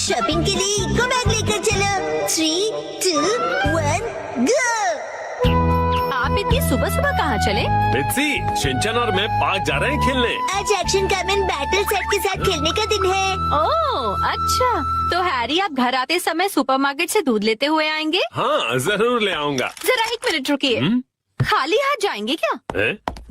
Shopping के लिए eco bag लेकर चलो। 3, 2, 1, गो। आप इतनी सुबह सुबह कहाँ चले? मित्सी, शिनचैन और मैं पार्क जा रहे हैं खेलने। आज एक्शन कामन बैटल सेट के साथ खेलने का दिन है। ओह अच्छा, तो हैरी आप घर आते समय सुपरमार्केट से दूध लेते हुए आएंगे? हाँ जरूर ले आऊंगा। जरा 1 मिनट रुकिए। खाली हाथ जाएंगे क्या?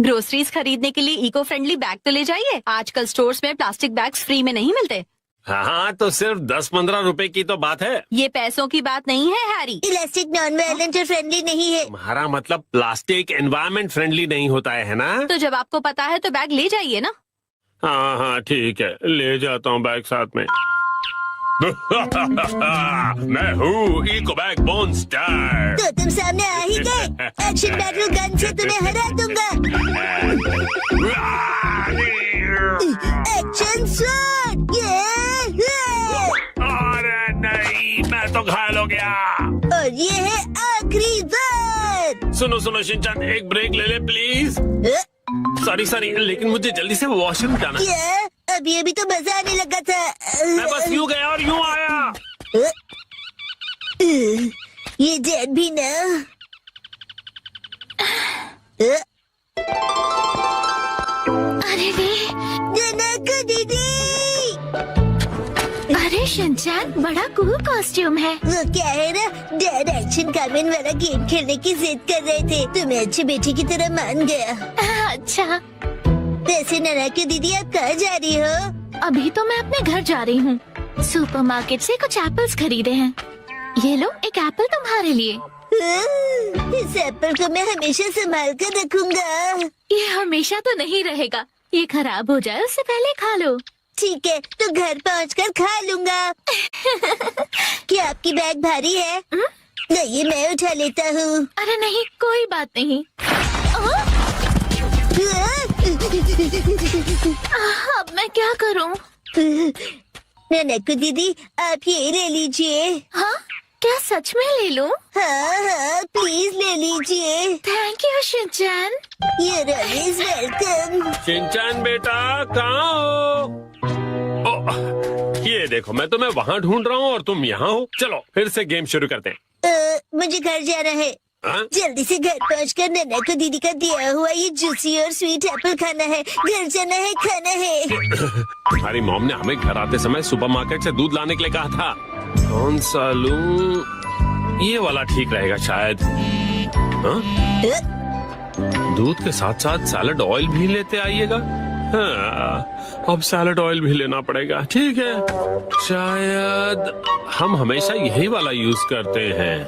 ग्रोसरीज खरीदने के लिए इको फ्रेंडली बैग तो ले जाइए। आजकल स्टोर्स में प्लास्टिक बैग्स फ्री में नहीं मिलते। हाँ तो सिर्फ 10-15 रुपए की तो बात है। ये पैसों की बात नहीं है हैरी। इलास्टिक नॉन वायलेंट और फ्रेंडली नहीं है। तुम्हारा मतलब प्लास्टिक एनवायरमेंट फ्रेंडली नहीं होता है ना? तो जब आपको पता है तो बैग ले जाइए ना। हाँ हाँ ठीक है, ले जाता हूँ बैग साथ में। मैं हूँ इको बैग मॉन्स्टर। तो तुम सामने आ ही गए। एक्शन बैटल गन से तुम्हें हरा दूंगा। Action shot. अरे नहीं, मैं तो घायल हो गया। और ये है आखिरी बार। सुनो सुनो शिनचैन, एक ब्रेक ले ले प्लीज। सॉरी लेकिन मुझे जल्दी से वॉशरूम जाना। क्या? अभी अभी तो मजा आने लगा था। मैं बस यूँ गया और यूँ आया। ये डैड भी ना। अरे रे, ननको दीदी। अरे शिनचैन, बड़ा कूल कॉस्ट्यूम है। वो क्या है ना, डैड एक्शन कामन वाला गेम खेलने की जिद कर रहे थे तो मैं अच्छे बेटे की तरह मान गया। अच्छा, वैसे ननको दीदी आप कहाँ जा रही हो? अभी तो मैं अपने घर जा रही हूँ। सुपरमार्केट से कुछ एप्पल्स खरीदे हैं। ये लो, एक एप्पल तुम्हारे लिए। इस एप्पल को मैं हमेशा संभाल कर रखूंगा। ये हमेशा तो नहीं रहेगा, ये खराब हो जाए उससे पहले खा लो। ठीक है, तो घर पहुंचकर खा लूंगा। क्या आपकी बैग भारी है? नहीं, मैं उठा लेता हूँ। अरे नहीं, कोई बात नहीं। अब मैं क्या करूँ? ननको दीदी आप ये ले लीजिए। हाँ, क्या सच में ले लूं? हाँ प्लीज ले लीजिए। Thank you Shinchan. You're always welcome। Shinchan बेटा कहाँ हो? ये देखो, मैं तुम्हें वहाँ ढूंढ रहा हूँ और तुम यहाँ हो। चलो फिर से गेम शुरू करते हैं। मुझे घर जाना है। हाँ? जल्दी से घर पहुंचकर ननको दीदी का दिया हुआ ये जूसी और स्वीट एप्पल खाना है। घर जाना है, खाना है। तुम्हारी मॉम ने हमें घर आते समय सुपरमार्केट से दूध लाने के लिए कहा था। कौन सा लूं? ये वाला ठीक रहेगा शायद। हाँ? दूध के साथ साथ सैलेड ऑयल भी लेते आइएगा। हाँ, अब सैलेड ऑयल भी लेना पड़ेगा। ठीक है, शायद हम हमेशा यही वाला यूज करते हैं।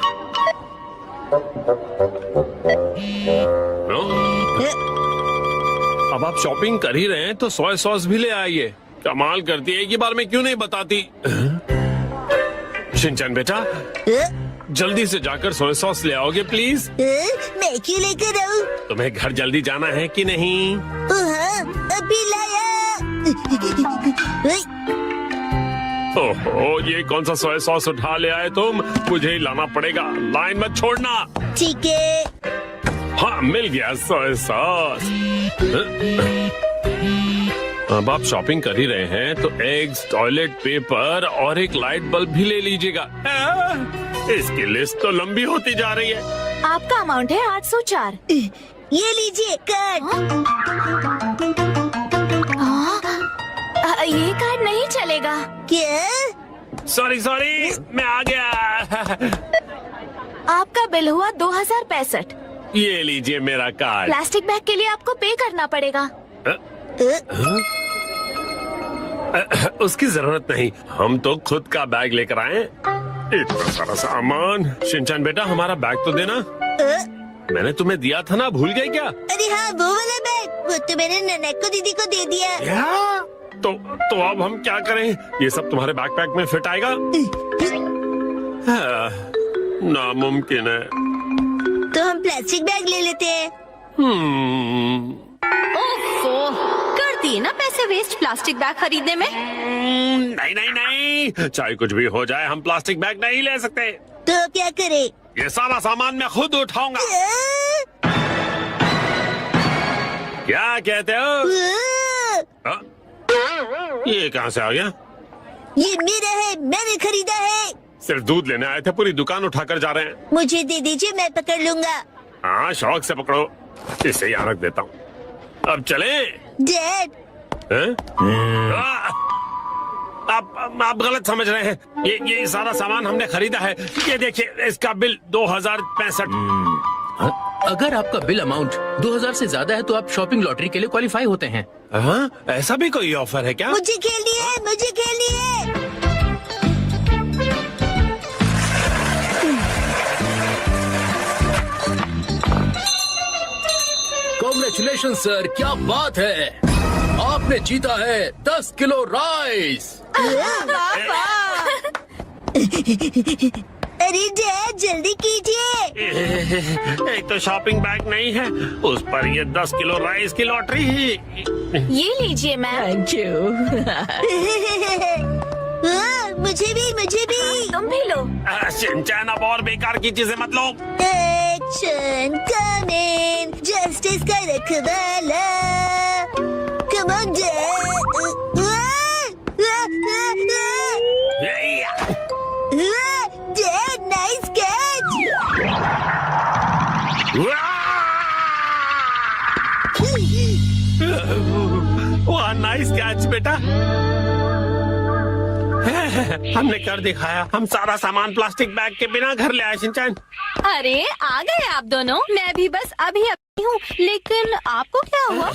अब आप शॉपिंग कर ही रहे हैं तो सोया सॉस भी ले आइए। कमाल करती है, एक ही बार में क्यों नहीं बताती? शिनचैन बेटा, जल्दी से जाकर सोया सॉस ले आओगे प्लीज। मैं क्यों लेकर आऊं? तुम्हें घर जल्दी जाना है कि नहीं? हाँ, अभी लाया। ओहो, ये कौन सा सोया सॉस उठा ले आए तुम? मुझे ही लाना पड़ेगा, लाइन मत छोड़ना। ठीक है। हाँ, मिल गया सोया सॉस। अब आप शॉपिंग कर ही रहे हैं तो एग्स, टॉयलेट पेपर और एक लाइट बल्ब भी ले लीजिएगा। इसकी लिस्ट तो लंबी होती जा रही है। आपका अमाउंट है 804। ये लीजिए कार्ड। ये कार्ड नहीं चलेगा। क्या? सॉरी मैं आ गया। आपका बिल हुआ 2065। ये लीजिए मेरा कार्ड। प्लास्टिक बैग के लिए आपको पे करना पड़ेगा। उसकी जरूरत नहीं, हम तो खुद का बैग लेकर आए। इतना सारा सामान। शिनचैन बेटा, हमारा बैग तो देना। मैंने तुम्हें दिया था ना, भूल गए क्या? अरे हाँ, वो वाला बैग, वो तो मैंने ननको दीदी को दे दिया। क्या? तो अब हम क्या करें? ये सब तुम्हारे बैकपैक में फिट आएगा? नामुमकिन है। तो हम प्लास्टिक बैग ले लेते हैं। ओफो, कर दिए ना पैसे वेस्ट प्लास्टिक बैग खरीदने में। नहीं, चाहे कुछ भी हो जाए हम प्लास्टिक बैग नहीं ले सकते। तो क्या करें? ये सारा सामान मैं खुद उठाऊंगा। क्या कहते हो? ये कहाँ से आ गया? ये मेरा है, मैंने खरीदा है। सिर्फ दूध लेने आए थे, पूरी दुकान उठाकर जा रहे हैं। मुझे दे दीजिए, मैं पकड़ लूंगा। हाँ, शौक से पकड़ो। इसे यहाँ रख देता हूँ। अब चले। डैड, आप गलत समझ रहे हैं। ये सारा सामान हमने खरीदा है। ये देखिए, इसका बिल 2065। अगर आपका बिल अमाउंट 2000 से ज्यादा है तो आप शॉपिंग लॉटरी के लिए क्वालिफाई होते हैं। हाँ, ऐसा भी कोई ऑफर है क्या? मुझे खेलनी है, मुझे खेलनी है। कांग्रेचुलेशन सर, क्या बात है, आपने जीता है 10 किलो राइस। अरे डैड, जल्दी कीजिए। एक तो शॉपिंग बैग नहीं है, उस पर ये 10 किलो राइस की लॉटरी ही। ये लीजिए मैम। Thank you. मुझे भी। तुम भी लो। शिनचैन, अब और बेकार की चीजें मत लो। एक्शन कमिंग, जस्टिस का रखवाला। Come on dad, nice catch. वाह, नाइस कैच बेटा। हमने कर दिखाया। हम सारा सामान प्लास्टिक बैग के बिना घर ले आए। शिनचैन, अरे आ गए आप दोनों। मैं भी बस अभी हूँ, लेकिन आपको क्या हुआ?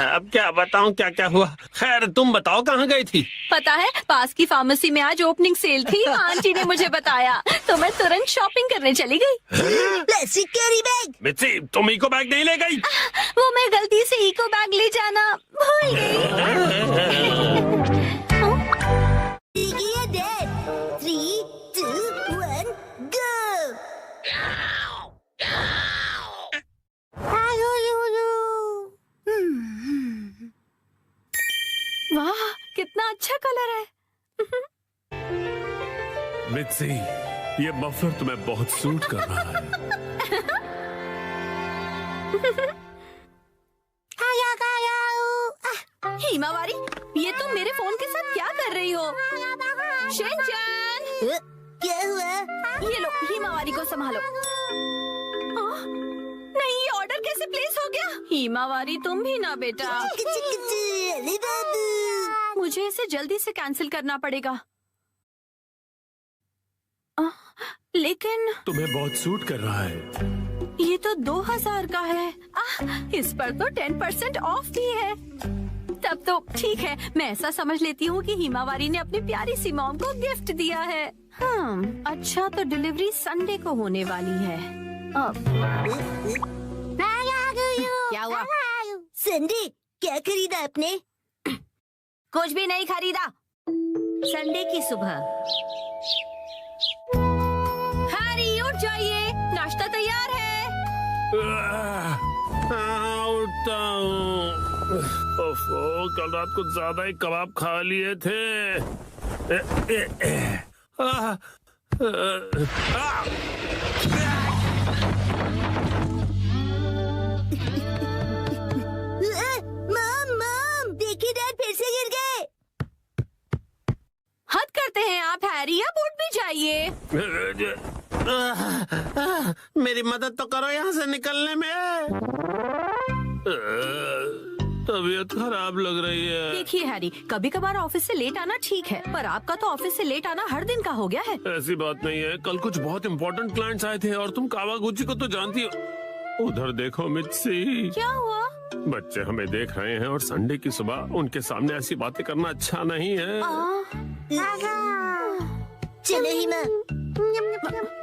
अब क्या बताऊं क्या क्या हुआ। खैर, तुम बताओ कहाँ गई थी? पता है, पास की फार्मेसी में आज ओपनिंग सेल थी। आंटी ने मुझे बताया तो मैं तुरंत शॉपिंग करने चली गई। Plastic carry bag. मिर्ची, तुम इको बैग नहीं ले गई? वो मैं गलती से इको बैग ले जाना भूल गई। Dad, 3, 2, 1, go। वाह, कितना अच्छा कलर है। मिर्ची, ये मफलर तुम्हें बहुत सूट कर रहा है। हिमावारी, ये तुम मेरे फोन के साथ क्या कर रही हो? शिनचैन, क्या हुआ? ये लो, हिमावारी को संभालो। नहीं, ये ऑर्डर कैसे प्लेस हो गया? हिमावारी, तुम भी ना बेटा। अरे बाबू, मुझे इसे जल्दी से कैंसिल करना पड़ेगा। लेकिन तुम्हें बहुत सूट कर रहा है। ये तो 2000 का है। इस पर तो 10% ऑफ भी है। तब तो ठीक है, मैं ऐसा समझ लेती हूँ कि हिमावारी ने अपनी प्यारी सी मॉम को गिफ्ट दिया है। अच्छा, तो डिलीवरी संडे को होने वाली है। क्या हुआ? संडे, क्या खरीदा आपने? कुछ भी नहीं खरीदा। संडे की सुबह। हैरी, उठ जाइए, नाश्ता तैयार है। उठता हूँ। ओफो, कल रात को ज्यादा ही कबाब खा लिए थे। मॉम, देखिए डैड फिर से गिर गए। हद करते हैं आप हैरी, अब उठ भी जाइए। मेरी मदद तो करो यहाँ से निकलने में। तबीयत खराब लग रही है। देखिए हैरी, कभी कभार ऑफिस से लेट आना ठीक है, पर आपका तो ऑफिस से लेट आना हर दिन का हो गया है। ऐसी बात नहीं है, कल कुछ बहुत इम्पोर्टेंट क्लाइंट्स आए थे और तुम कावागुची को तो जानती हो। उधर देखो मित्सी। क्या हुआ? बच्चे हमें देख रहे हैं और संडे की सुबह उनके सामने ऐसी बातें करना अच्छा नहीं है। चलो हिमा।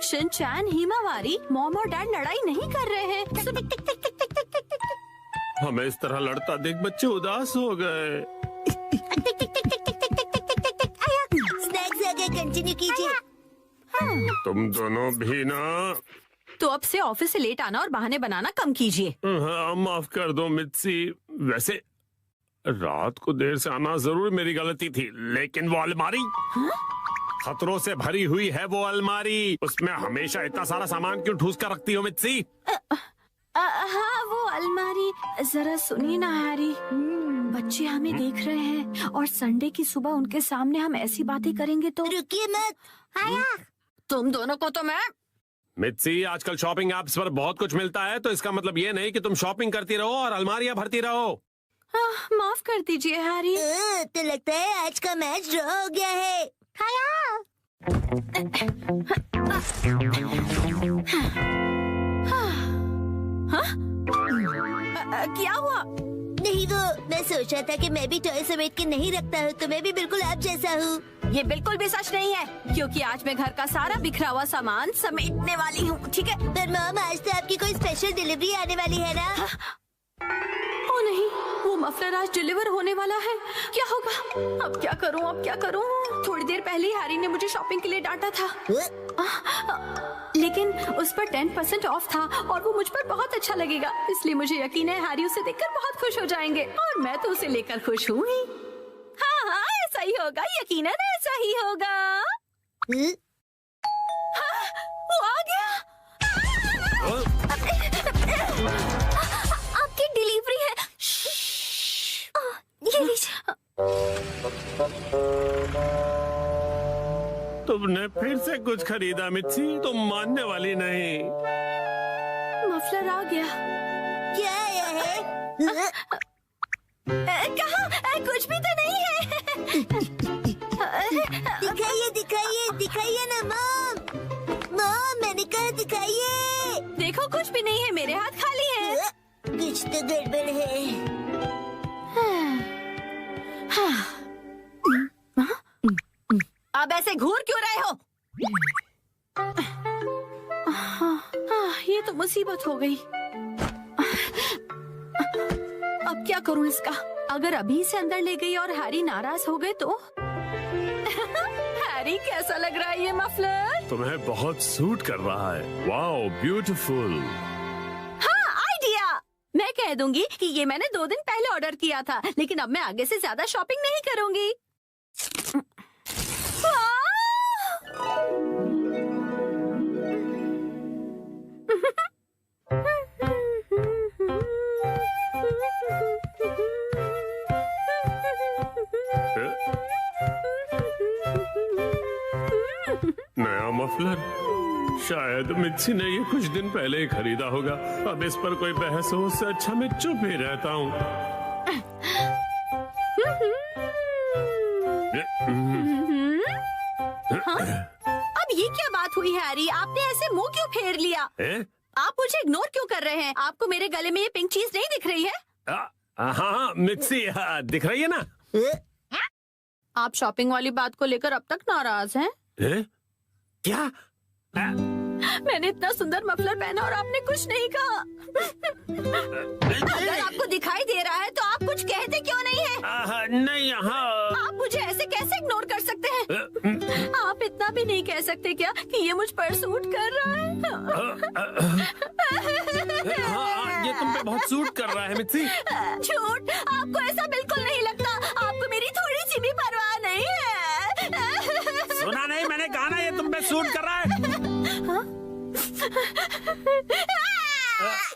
शिनचैन, हिमावारी, मॉम और डैड लड़ाई नहीं कर रहे हैं। हमें इस तरह लड़ता देख बच्चे उदास हो गए। स्नैक्स आगे कंटिन्यू कीजिए। तुम दोनों भी ना। तो अब से ऑफिस से लेट आना और बहाने बनाना कम कीजिए। हाँ, माफ कर दो मित्सी। वैसे रात को देर से आना जरूर मेरी गलती थी, लेकिन वो अलमारी खतरों से भरी हुई है। वो अलमारी, उसमें हमेशा इतना सारा सामान क्यों ठूस कर रखती हो मित्सी? हाँ, वो अलमारी। जरा सुनिए ना हैरी। बच्चे हमें देख रहे हैं और संडे की सुबह उनके सामने हम ऐसी बातें करेंगे तो रुकिए मत। तुम दोनों को तो मैं मित्सी, आजकल शॉपिंग ऐप्स पर बहुत कुछ मिलता है, तो इसका मतलब ये नहीं कि तुम शॉपिंग करती रहो और अलमारियां भरती रहो। माफ कर दीजिए हैरी। तो लगता है आज का मैच ड्रॉ हो गया है। क्या हुआ? नहीं वो मैं सोच रहा था कि मैं भी टॉय समेट के नहीं रखता हूँ, तो मैं भी बिल्कुल आप जैसा हूँ। ये बिल्कुल भी सच नहीं है, क्योंकि आज मैं घर का सारा बिखरा हुआ सामान समेटने वाली हूँ, ठीक है? पर मॉम आज तो आपकी कोई स्पेशल डिलीवरी आने वाली है ना? ओ नहीं, वो मफलर आज डिलीवर होने वाला है। क्या होगा? अब क्या करूँ, अब क्या करूँ? थोड़ी देर पहले ही हैरी ने मुझे शॉपिंग के लिए डांटा था, लेकिन उस पर 10% ऑफ था और वो मुझ पर बहुत अच्छा लगेगा, इसलिए मुझे यकीन है हैरी उसे देखकर बहुत खुश हो जाएंगे और मैं तो उसे लेकर खुश हूँ ही। हाँ हाँ, ऐसा ही होगा, यकीनन ऐसा ही होगा। हाँ, वो आ गया। आपकी डिलीवरी है। ये लीजिए। तुमने फिर से कुछ खरीदा मित्सी, तुम मानने वाली नहीं। मफलर आ गया। क्या आया है? कहाँ? कुछ भी तो नहीं है। दिखाइए दिखाइए दिखाइए ना मॉम। मॉम मैंने कहा दिखाइए। देखो कुछ भी नहीं है, मेरे हाथ खाली है। कुछ तो गड़बड़ है। अब ऐसे घूर क्यों रहे हो? ये तो मुसीबत हो गई। अब क्या करूं इसका? अगर अभी से अंदर ले गई और हैरी नाराज हो गए तो? हैरी कैसा लग रहा है ये मफलर? तुम्हें बहुत सूट कर रहा है। Wow, beautiful. हाँ, आइडिया। मैं कह दूंगी कि ये मैंने 2 दिन पहले ऑर्डर किया था, लेकिन अब मैं आगे से ज्यादा शॉपिंग नहीं करूंगी। नया मफलर, शायद मित्सी ने ये कुछ दिन पहले ही खरीदा होगा। अब इस पर कोई बहस हो, उससे अच्छा मैं चुप ही रहता हूँ। अब ये क्या बात हुई हैरी? आपने ऐसे मुंह क्यों फेर लिया? आप मुझे इग्नोर क्यों कर रहे हैं? आपको मेरे गले में ये पिंक चीज नहीं दिख रही है? हाँ मित्सी, दिख रही है ना? आप शॉपिंग वाली बात को लेकर अब तक नाराज हैं? क्या? मैंने इतना सुंदर मफलर पहना और आपने कुछ नहीं कहा। अगर आपको दिखाई दे रहा है तो आप कुछ कहते क्यों नहीं है? नहीं, हाँ। आप मुझे ऐसे कैसे इग्नोर कर सकते हैं? आप इतना भी नहीं कह सकते क्या कि ये मुझ पर सूट कर रहा है? हाँ, ये तुम पे बहुत सूट कर रहा है मित्सी। झूठ, आपको ऐसा बिल्कुल नहीं लगता। आपको मेरी थोड़ी सी भी परवाह नहीं है। सुना नहीं मैंने कहा ना, ये तुम पे सूट कर रहा है।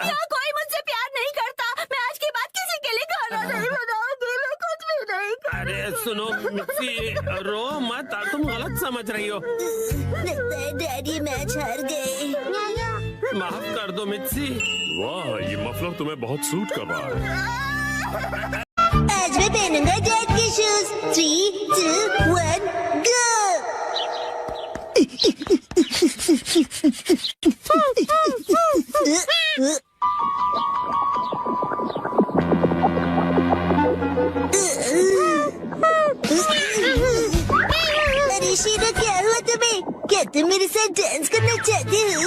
क्या कोई मुझसे प्यार नहीं करता? मैं आज के बाद किसी के लिए खाना नहीं बनाऊंगी, मैं कुछ भी नहीं करूंगी। अरे सुनो मित्सी, रो मत, तुम गलत समझ रही हो। लगता है डैडी मैच हार गए। माफ कर दो मित्सी। वाह, ये मफलर तुम्हें बहुत सूट कर रहा है। आज मैं पहनूंगा डैड के शूज। 3, 2, 1, गो। अरे शीरा, क्या हुआ तुम्हें? क्या तुम मेरे साथ डांस करना चाहते हो?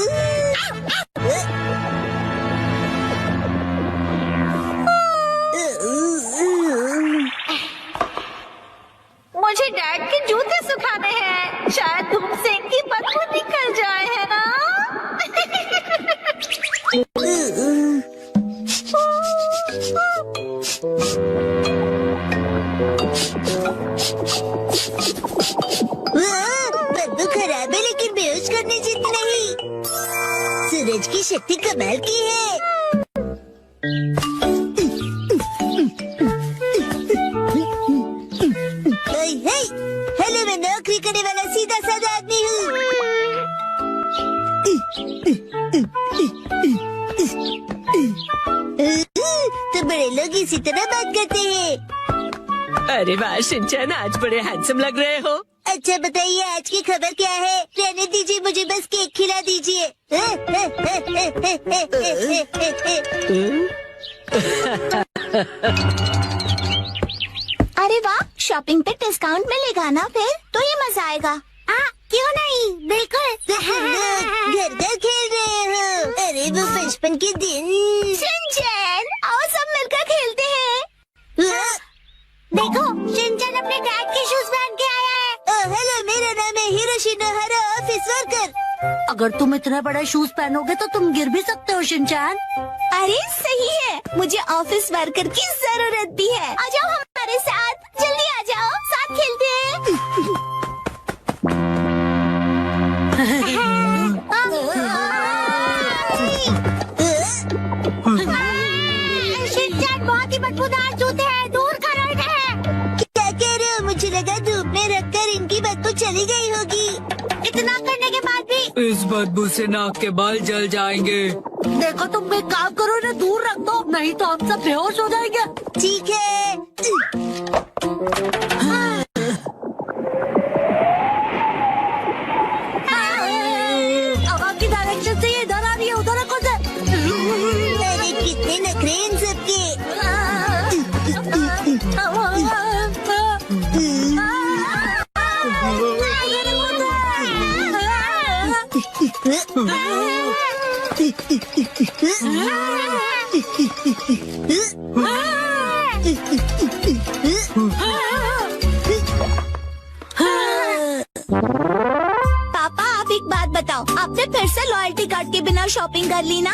मुझे डैड के जूते सुखाने हैं, शायद धूप से इनकी बदबू निकल जाए, है ना? बदबू खराब है लेकिन बेहोश करने जितनी नहीं। सूरज की शक्ति कमाल की है। समझदार आदमी हूँ। तो बड़े लोग इसी तरह बात करते हैं। अरे वाह शिनचैन, आज बड़े हैंडसम लग रहे हो। अच्छा बताइए आज की खबर क्या है? रहने दीजिए, मुझे बस केक खिला दीजिए। अरे वाह, शॉपिंग पे डिस्काउंट मिलेगा ना, फिर तो ये मजा आएगा। क्यों नहीं, बिल्कुल। तो तुम लोग घर घर खेल रहे हो? अरे वो बचपन के दिन। शिनचैन, आओ सब मिलकर खेलते हैं। देखो, शिनचैन अपने डैड के शूज पहन के आया है। हेलो, मेरा नाम है हिरोशी नोहारा, ऑफिस वर्कर। अगर तुम इतने बड़े शूज पहनोगे तो तुम गिर भी सकते हो शिनचैन। अरे सही है, मुझे ऑफिस वर्कर की जरूरत भी है। आ जाओ हमारे साथ, जल्दी आ जाओ, साथ खेलते हैं। शिनचैन, बहुत ही बदबूदार जूते हैं, दूर करो इन्हें। क्या कह रहे हो? मुझे लगा धूप में रखकर इनकी बदबू चली गई होगी। इतना करने के बाद भी इस बदबू से नाक के बाल जल जाएंगे। देखो तुम एक काम करो, इन्हें दूर रख दो, नहीं तो हम सब बेहोश हो जाएंगे। ठीक है। हवा की डायरेक्शन से ये इधर आ रही है, उधर रखो से। अरे कितने नखरे इन सबके। पापा, आप एक बात बताओ, आपने फिर से लॉयल्टी कार्ड के बिना शॉपिंग कर ली ना?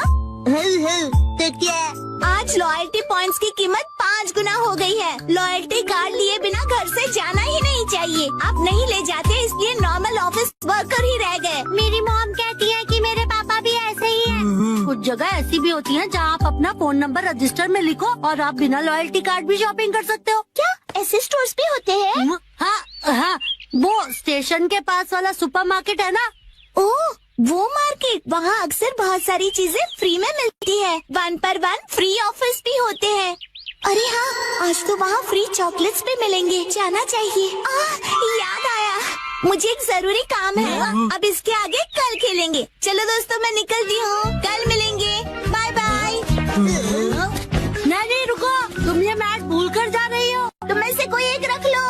तो क्या? आज लॉयल्टी पॉइंट्स की कीमत 5 गुना हो गई है। लॉयल्टी कार्ड लिए बिना घर से जाना ही नहीं चाहिए। आप नहीं ले जाते, इसलिए नॉर्मल ऑफिस वर्कर ही रह गए। मेरी मॉम कहती है कि मेरे पापा भी ऐसे ही हैं। कुछ जगह ऐसी भी होती हैं जहाँ आप अपना फोन नंबर रजिस्टर में लिखो और आप बिना लॉयल्टी कार्ड भी शॉपिंग कर सकते हो। क्या ऐसे स्टोर्स भी होते हैं? हाँ हाँ, वो स्टेशन के पास वाला सुपरमार्केट है ना। ओह, वो मार्केट, वहाँ अक्सर बहुत सारी चीजें फ्री में मिलती है। 1 पर 1 फ्री ऑफर्स भी होते हैं। अरे हाँ, आज तो वहाँ फ्री चॉकलेट्स भी मिलेंगे, जाना चाहिए। याद आया, मुझे एक जरूरी काम है। अब इसके आगे कल खेलेंगे। चलो दोस्तों, मैं निकलती हूँ, कल मिलेंगे, बाय बाय। नहीं रुको, तुम ये मैच भूल कर जा रही हो। तुम में से कोई एक रख लो।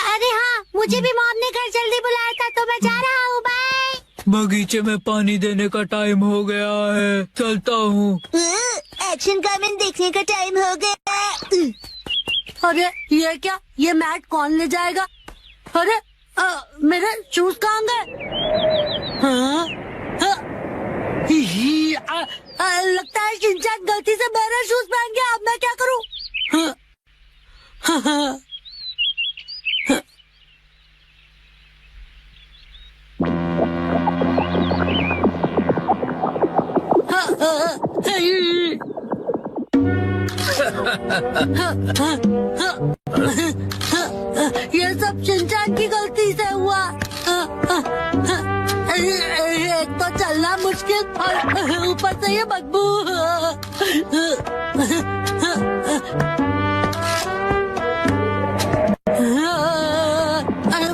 अरे हाँ, मुझे भी मॉम ने घर जल्दी बुलाया था, तो मैं जा रहा हूँ, बाय। बगीचे में पानी देने का टाइम हो गया है, चलता हूँ। एक्शन कमेंट देखने का टाइम हो गया। अरे ये क्या, ये मैट कौन ले जाएगा? अरे मेरे शूज कहाँ गए? हाँ? हाँ? लगता है शिनचैन गलती से मेरे शूज पहन गया। अब मैं क्या करूँ? हाँ? हाँ, हाँ। ये सब शिनचैन की गलती से हुआ। एक तो चलना मुश्किल और ऊपर से ये बदबू।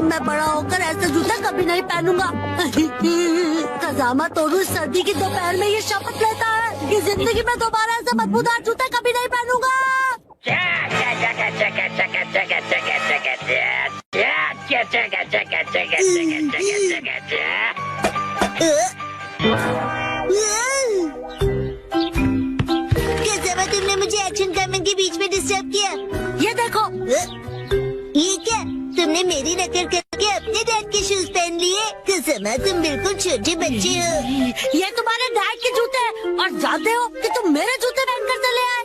मैं बड़ा होकर ऐसे जूते कभी नहीं पहनूंगा। कजामा तोरू सर्दी की दोपहर में ये शपथ लेता है कि जिंदगी में दोबारा ऐसे बदबूदार जूते कभी नहीं पहनूंगा। कज़ामा, तुमने मुझे एक्शन कमेंट के बीच में डिस्टर्ब किया। ये देखो, ये क्या? तुमने मेरी नकल करके अपने डैड के शूज पहन लिए? कज़ामा, तुम बिल्कुल छोटे बच्चे हो। ये तुम्हारे डैड के जूते हैं और जानते हो कि तुम मेरे जूते पहनकर चले आए।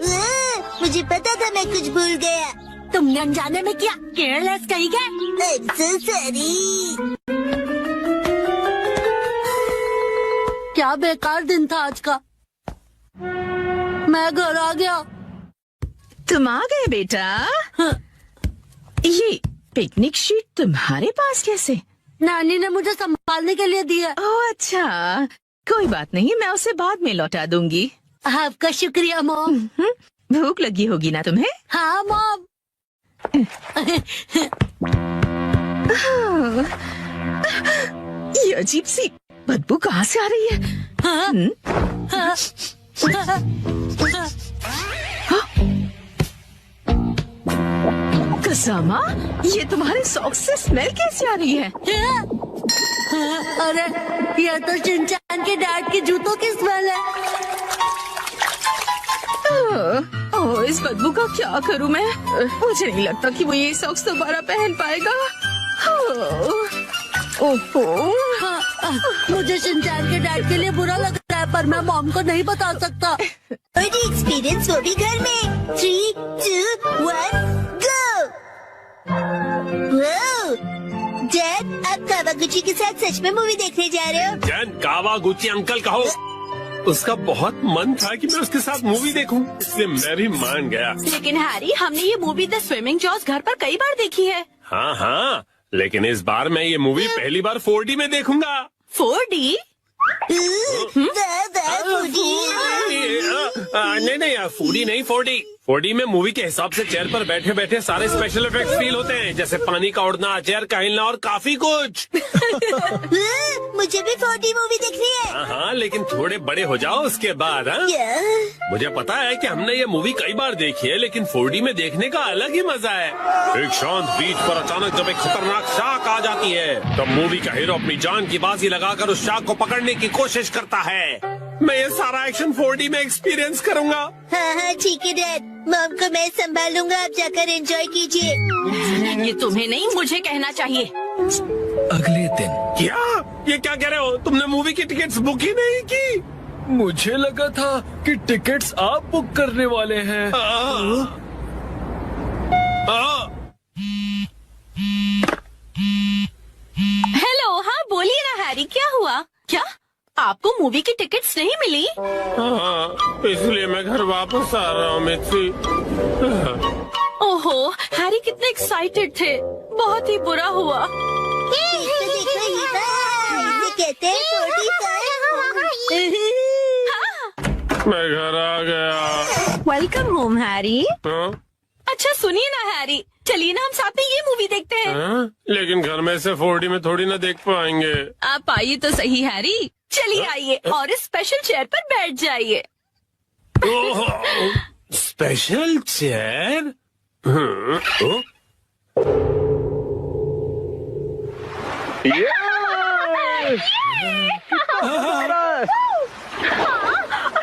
मुझे पता था मैं कुछ भूल गया। तुमने अनजाने में किया, केयरलेस कहीं गए। I'm so sorry। क्या बेकार दिन था आज का। मैं घर आ गया। तुम आ गए बेटा। हाँ। पिकनिक शीट तुम्हारे पास कैसे? नानी ने मुझे संभालने के लिए दी है। ओह अच्छा, कोई बात नहीं, मैं उसे बाद में लौटा दूंगी। आपका शुक्रिया मॉम। भूख लगी होगी ना तुम्हें? हाँ मॉम। ये अजीब सी बदबू कहाँ से आ रही है? कसामा, ये तुम्हारे सॉक्स से स्मेल कैसे आ रही है? अरे ये तो शिनचैन के डैड के जूतों की स्मेल है। ओह, इस बदबू का क्या करूं मैं? मुझे नहीं लगता कि वो ये सॉक्स दोबारा पहन पाएगा। ओहो, मुझे शिनचैन के डैड के लिए बुरा लग रहा है, पर मैं मॉम को नहीं बता सकता। बर्थडे एक्सपीरियंस वो भी घर में। 3, 2, 1, गो। डैड, आप कावागुची के साथ सच में मूवी देखने जा रहे हो? जैन कावागुची अंकल कहो। उसका बहुत मन था कि मैं उसके साथ मूवी देखूं, इसलिए मैं भी मान गया। लेकिन हैरी, हमने ये मूवी द स्विमिंग जॉस घर पर कई बार देखी है। हाँ हाँ, लेकिन इस बार मैं ये मूवी पहली बार 4D में देखूंगा। 4D? नहीं, 4D नहीं, 4D। 4D में मूवी के हिसाब से चेयर पर बैठे बैठे सारे स्पेशल इफेक्ट्स फील होते हैं, जैसे पानी का उड़ना, चेयर का हिलना और काफी कुछ। मुझे भी 4D मूवी देखनी है। हाँ, लेकिन थोड़े बड़े हो जाओ उसके बाद। हाँ, मुझे पता है कि हमने ये मूवी कई बार देखी है, लेकिन 4D में देखने का अलग ही मजा है। एक शांत बीच पर अचानक जब एक खतरनाक शार्क आ जाती है, तब मूवी का हीरो अपनी जान की बाजी लगाकर उस शार्क को पकड़ने की कोशिश करता है। मैं ये सारा एक्शन 4D में एक्सपीरियंस करूंगा। हाँ, ठीक है डैड, मॉम को मैं संभालूंगा, आप जाकर एंजॉय कीजिए। ये तुम्हें नहीं, मुझे कहना चाहिए। अगले दिन क्या? ये क्या कह रहे हो? तुमने मूवी की टिकट्स बुक ही नहीं की? मुझे लगा था कि टिकट्स आप बुक करने वाले हैं। हेलो, हाँ बोलिए ना हैरी, क्या हुआ? क्या आपको मूवी की टिकट्स नहीं मिली? इसलिए मैं घर वापस आ रहा हूँ मित्सी। ओहो, हैरी कितने एक्साइटेड थे, बहुत ही बुरा हुआ। कहते हैं 45। मैं घर आ गया। Welcome home Harry. हाँ? अच्छा सुनिए ना हैरी, चलिए ना हम साथ में ये मूवी देखते हैं। हाँ? लेकिन घर में से 4D में थोड़ी ना देख पाएंगे। आप आइए तो सही हैरी, चलिए आइए और इस स्पेशल चेयर पर बैठ जाइए। Special chair? और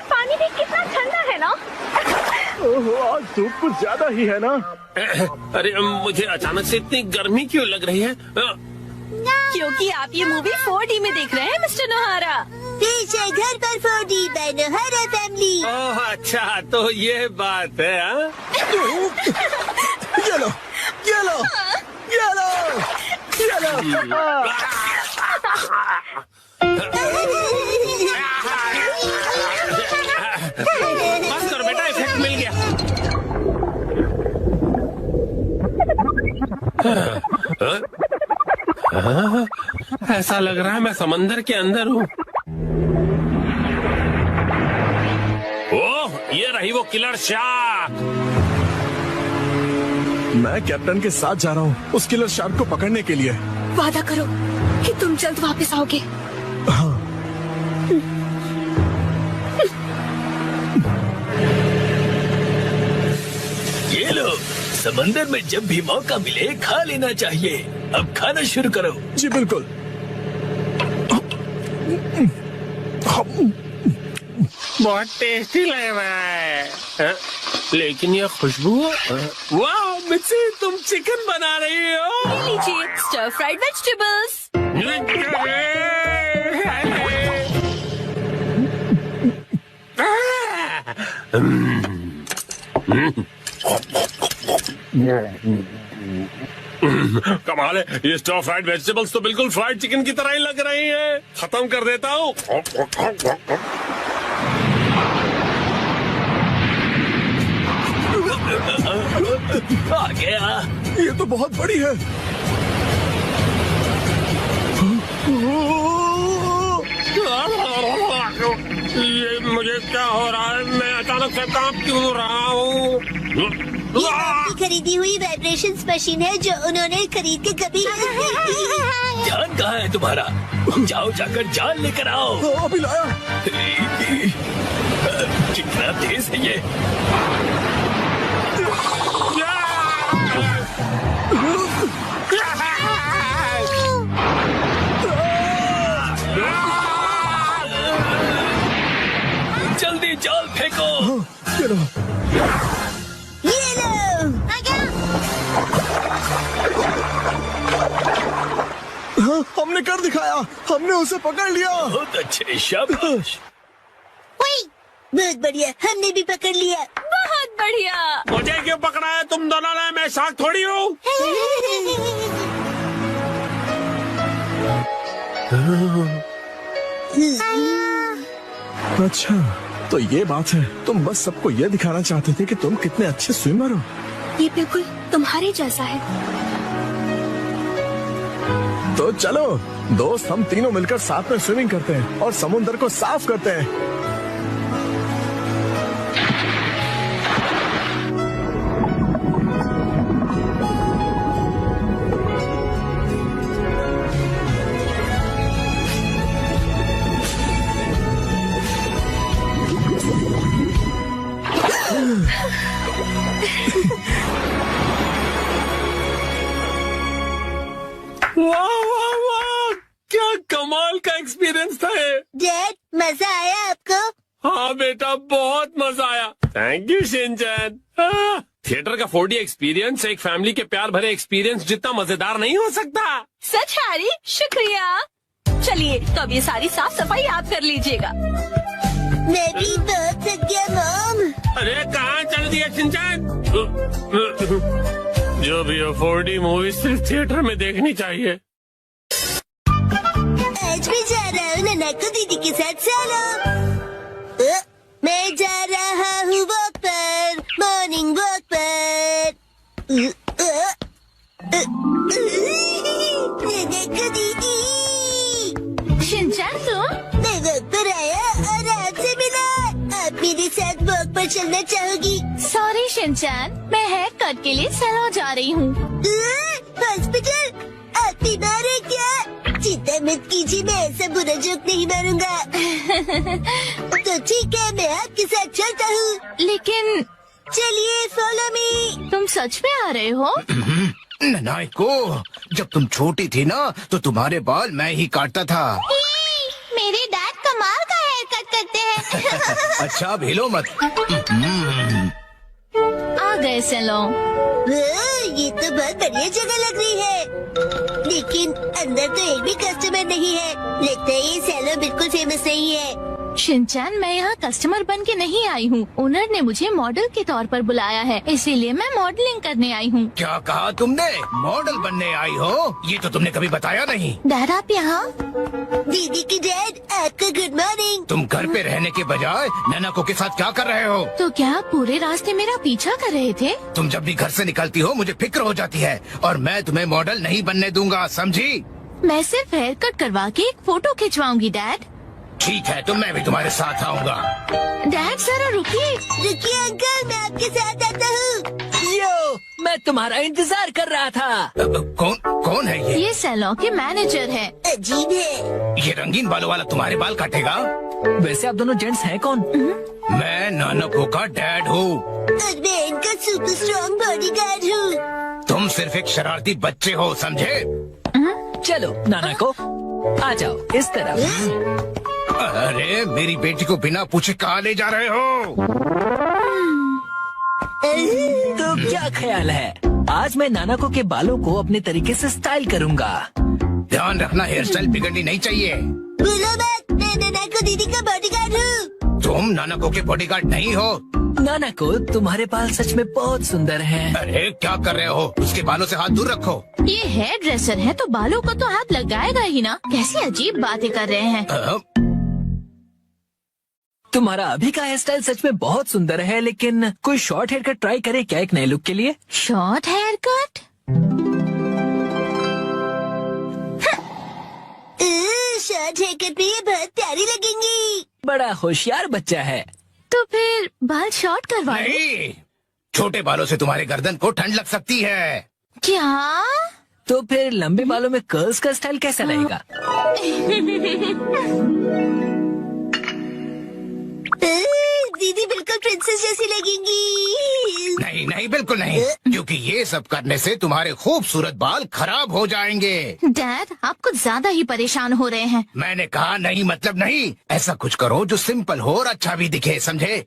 पानी भी कितना ठंडा है ना। आज धूप कुछ ज्यादा ही है ना। अरे मुझे अचानक से इतनी गर्मी क्यों लग रही है? क्योंकि आप ये मूवी 4D में देख रहे हैं मिस्टर नोहारा। पीछे घर पर 4D बाय नोहारा फैमिली। ओह अच्छा, तो ये बात है। हाँ? ये लो, ये लो, ये लो, ये लो। बस करो बेटा, इफेक्ट मिल गया। ऐसा लग रहा है मैं समंदर के अंदर हूँ। ओह, ये रही वो किलर शार्क। मैं कैप्टन के साथ जा रहा हूँ उस किलर शार्क को पकड़ने के लिए। वादा करो कि तुम जल्द वापस आओगे। हाँ। ये लो, समंदर में जब भी मौका मिले खा लेना चाहिए। अब खाना शुरू करो। जी बिल्कुल। बहुत टेस्टी लग रहा है। हाँ? लेकिन ये खुशबू, वाह मिर्ची, तुम चिकन बना रही हो। ले लीजिए स्टर फ्राइड वेजिटेबल्स। कमाल है, ये स्टर फ्राइड वेजिटेबल्स तो बिल्कुल फ्राइड चिकन की तरह ही लग रही हैं। खत्म कर देता हूँ। आ गया। ये तो बहुत बड़ी है। ये मुझे क्या हो रहा है? मैं अचानक से कांप क्यों रहा हूँ? ये आपकी खरीदी हुई वाइब्रेशंस मशीन है जो उन्होंने खरीद के कभी जान कहाँ है तुम्हारा? जाओ जाकर जान लेकर आओ। अभी लाया। कितना तेज है ये। जल्दी जाल फेंको। चलो। ये लो। हाँ, हमने कर दिखाया। हमने उसे पकड़ लिया। बहुत अच्छे, शाबाश। बहुत बढ़िया, हमने भी पकड़ लिया। बहुत बढ़िया। मुझे क्यों पकड़ा है तुम दोनों ने? मैं शार्क थोड़ी हूँ। अच्छा, तो ये बात है। तुम बस सबको ये दिखाना चाहते थे कि तुम कितने अच्छे स्विमर हो। ये बिल्कुल तुम्हारे जैसा है। तो चलो दोस्त, हम तीनों मिलकर साथ में स्विमिंग करते हैं और समुद्र को साफ करते हैं। वाह वाह वाह, क्या कमाल का एक्सपीरियंस था ये। डैड, मजा आया आपको? हाँ बेटा, बहुत मजा आया। Thank you Shinchan. थिएटर का 4D एक्सपीरियंस एक फैमिली के प्यार भरे एक्सपीरियंस जितना मजेदार नहीं हो सकता। सच हैरी, शुक्रिया। चलिए तो अब ये सारी साफ सफाई आप कर लीजिएगा। मैं भी बहुत थक गया मॉम। अरे कहाँ चल दिया शिनचैन? जो भी हो, 4D मूवी सिर्फ थिएटर में देखनी चाहिए। आज मैं जा रहा हूँ ननाको दीदी के साथ चलो। मैं जा रहा हूँ वॉक पर, मॉर्निंग वॉक पर। ननाको दीदी। शिनचैन तुम? मैं वॉक पर आया और आपसे मिला। आप मेरे साथ वॉक पर चलना चाहोगी? सॉरी शिनचैन, मैं हेयर कट के लिए सैलून जा रही हूँ। हॉस्पिटल? आप बीमार है क्या? चिंता मत कीजिए, मैं ऐसा बुरा जोक नहीं मारूंगा। तो ठीक है, मैं आपके साथ चलता हूँ। लेकिन चलिए फॉलो मी। तुम सच में आ रहे हो? नाइको, जब तुम छोटी थी ना तो तुम्हारे बाल मैं ही काटता था। मेरे डैड कमाल का हेयर कट करते हैं। अच्छा भेलो मत। आ गए सैलून। ये तो बहुत बढ़िया जगह लग रही है, लेकिन अंदर तो एक भी कस्टमर नहीं है। लगता है ये सैलून बिल्कुल फेमस नहीं है। शिनचैन, मैं यहाँ कस्टमर बन के नहीं आई हूँ। ओनर ने मुझे मॉडल के तौर पर बुलाया है, इसीलिए मैं मॉडलिंग करने आई हूँ। क्या कहा तुमने? मॉडल बनने आई हो? ये तो तुमने कभी बताया नहीं। डैड आप यहाँ? दीदी की डैड, आपका गुड मॉर्निंग। तुम घर पे रहने के बजाय नैनाको के साथ क्या कर रहे हो? तो क्या आप पूरे रास्ते मेरा पीछा कर रहे थे? तुम जब भी घर से निकलती हो मुझे फिक्र हो जाती है, और मैं तुम्हें मॉडल नहीं बनने दूंगा, समझी? मैं सिर्फ हेयर कट करवा के एक फोटो खिंचवाऊंगी डैड। ठीक है, तो मैं भी तुम्हारे साथ आऊंगा। डैड जरा रुकिए। रुकिए अंकल, मैं आपके साथ आता हूँ। यो, मैं तुम्हारा इंतजार कर रहा था। कौन है ये? ये सैलून के मैनेजर है। अजीब है। ये रंगीन बालों वाला तुम्हारे बाल काटेगा? वैसे आप दोनों जेंट्स हैं कौन? मैं नानाको का डैड हूँ। और मैं इनका सुपर स्ट्रॉन्ग बॉडीगार्ड हूँ। तुम सिर्फ एक शरारती बच्चे हो, समझे? चलो नाना को आ जाओ इस तरफ। अरे मेरी बेटी को बिना पूछे कहाँ ले जा रहे हो? तो क्या ख्याल है, आज मैं नानाको के बालों को अपने तरीके से स्टाइल करूंगा। ध्यान रखना, हेयर स्टाइल बिगड़नी नहीं चाहिए। बोलो मत, मैं नानाको दीदी का बॉडीगार्ड हूँ। तुम नानाको के बॉडीगार्ड नहीं हो। नानाको, तुम्हारे बाल सच में बहुत सुंदर हैं। अरे क्या कर रहे हो? उसके बालों से हाथ दूर रखो। ये हेयर ड्रेसर है तो बालों को तो हाथ लगाएगा ही ना। कैसी अजीब बातें कर रहे हैं। तुम्हारा अभी का हेयर स्टाइल सच में बहुत सुंदर है, लेकिन कोई शॉर्ट हेयर कट ट्राई करे क्या एक नए लुक के लिए? Short haircut? Short haircut में ये बहुत प्यारी लगेंगी। बड़ा होशियार बच्चा है। तो फिर बाल शॉर्ट करवा लो। नहीं, छोटे बालों से तुम्हारे गर्दन को ठंड लग सकती है। क्या? तो फिर लंबे बालों में कर्ल्स का स्टाइल कैसा रहेगा? दीदी बिल्कुल प्रिंसेस जैसी लगेंगी। नहीं नहीं, बिल्कुल नहीं, क्योंकि ये सब करने से तुम्हारे खूबसूरत बाल खराब हो जाएंगे। डैड, आप कुछ ज्यादा ही परेशान हो रहे हैं। मैंने कहा नहीं मतलब नहीं। ऐसा कुछ करो जो सिंपल हो और अच्छा भी दिखे, समझे?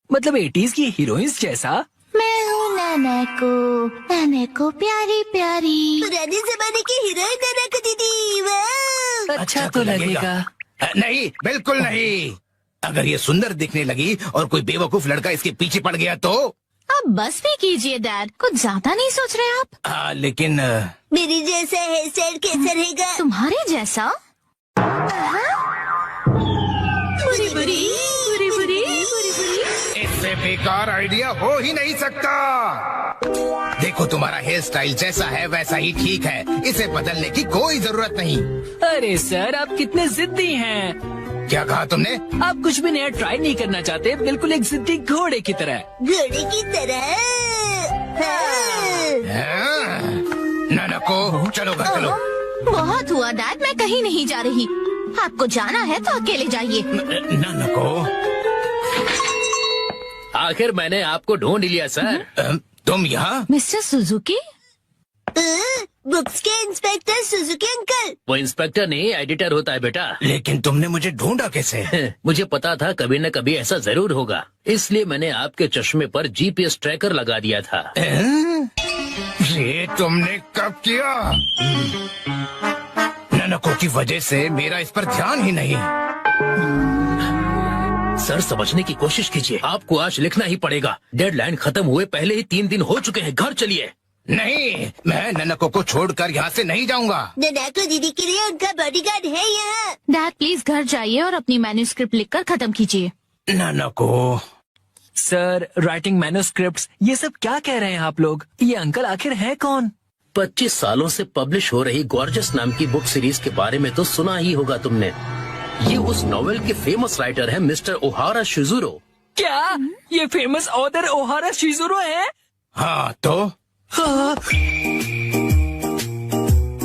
मतलब 80s की हीरोइंस जैसा? मैं हूँ नाना को प्यारी प्यारी। पुराने जमाने की हीरोइन नाना को दीदी। वाह! अच्छा तो लगेगा। नहीं, बिल्कुल नहीं। अगर ये सुंदर दिखने लगी और कोई बेवकूफ लड़का इसके पीछे पड़ गया तो? अब बस भी कीजिए डैड, कुछ ज्यादा नहीं सोच रहे आप? लेकिन मेरी जैसा हेयर स्टाइल कैसा रहेगा? तुम्हारे जैसा? बुरी बुरी बुरी बुरी बुरी बुरी। इससे बेकार आइडिया हो ही नहीं सकता। देखो, तुम्हारा हेयर स्टाइल जैसा है वैसा ही ठीक है, इसे बदलने की कोई जरूरत नहीं। अरे सर, आप कितने जिद्दी हैं। क्या कहा तुमने? आप कुछ भी नया ट्राई नहीं करना चाहते, बिल्कुल एक जिद्दी घोड़े की तरह। घोड़े की तरह। नाना को चलो घर चलो। बहुत हुआ डैड, मैं कहीं नहीं जा रही। आपको जाना है तो अकेले जाइए। नाना को आखिर मैंने आपको ढूंढ लिया सर। तुम यहाँ? Mister Suzuki? बुक्स के इंस्पेक्टर सुजुकी अंकल। वो इंस्पेक्टर नहीं, एडिटर होता है बेटा। लेकिन तुमने मुझे ढूंढा कैसे? मुझे पता था कभी न कभी ऐसा जरूर होगा, इसलिए मैंने आपके चश्मे पर जीपीएस ट्रैकर लगा दिया था। ये तुमने कब किया? नानको की वजह से मेरा इस पर ध्यान ही नहीं। सर, समझने की कोशिश कीजिए, आपको आज लिखना ही पड़ेगा। डेडलाइन खत्म हुए पहले ही 3 दिन हो चुके हैं। घर चलिए। नहीं, मैं नानको को छोड़कर यहाँ से नहीं जाऊँगा। नानको दीदी के लिए उनका बॉडीगार्ड है यहाँ। डैड प्लीज घर जाइए और अपनी मैन्युस्क्रिप्ट लिखकर खत्म कीजिए। नानको। सर, राइटिंग मैन्युस्क्रिप्ट्स, ये सब क्या कह रहे हैं आप लोग? ये अंकल आखिर है कौन? 25 सालों से पब्लिश हो रही गॉर्जस नाम की बुक सीरीज के बारे में तो सुना ही होगा तुमने। ये उस नॉवेल के फेमस राइटर है मिस्टर ओहारा शिजुरो। क्या ये फेमस ऑथर ओहारा शिजुरो है? हाँ तो? हाँ।